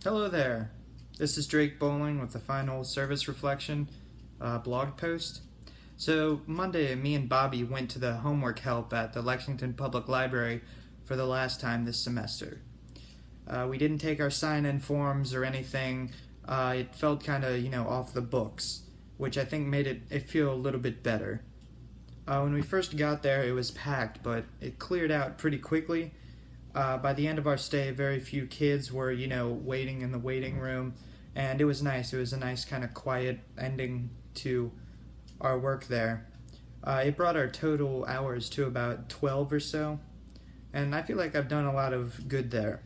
Hello there. This is Drake Bowling with the Final Service Reflection blog post. So Monday, me and Bobby went to the homework help at the Lexington Public Library for the last time this semester. We didn't take our sign-in forms or anything. It felt kind of, off the books, which I think made it feel a little bit better. When we first got there, it was packed, but it cleared out pretty quickly. By the end of our stay, very few kids were, waiting in the waiting room, and it was nice. It was a nice kind of quiet ending to our work there. It brought our total hours to about 12 or so, and I feel like I've done a lot of good there.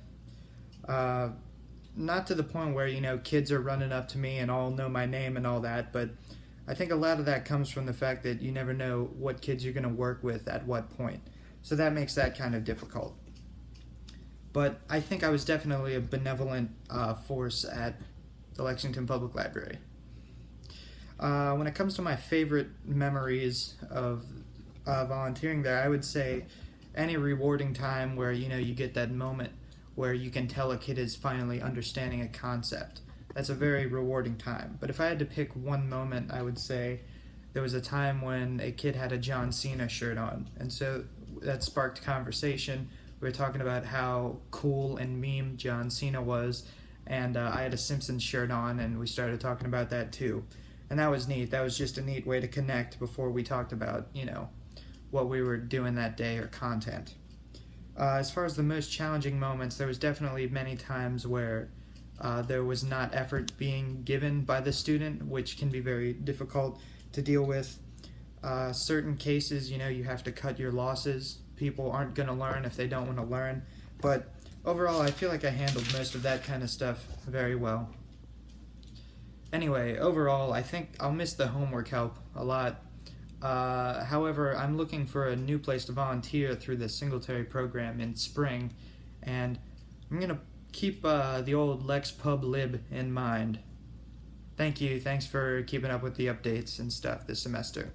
Not to the point where, kids are running up to me and all know my name and all that, but I think a lot of that comes from the fact that you never know what kids you're going to work with at what point. So that makes that kind of difficult. But I think I was definitely a benevolent force at the Lexington Public Library. When it comes to my favorite memories of volunteering there, I would say any rewarding time where you get that moment where you can tell a kid is finally understanding a concept. That's a very rewarding time. But if I had to pick one moment, I would say there was a time when a kid had a John Cena shirt on, and so that sparked conversation. We were talking about how cool and meme John Cena was, and I had a Simpsons shirt on, and we started talking about that too. And that was neat. That was just a neat way to connect before we talked about, what we were doing that day or content. As far as the most challenging moments, there was definitely many times where there was not effort being given by the student, which can be very difficult to deal with. Certain cases, you have to cut your losses. People aren't going to learn if they don't want to learn. But overall, I feel like I handled most of that kind of stuff very well. Anyway, overall, I think I'll miss the homework help a lot. However, I'm looking for a new place to volunteer through the Singletary program in spring, and I'm going to keep the old Lex Pub Lib in mind. Thank you. Thanks for keeping up with the updates and stuff this semester.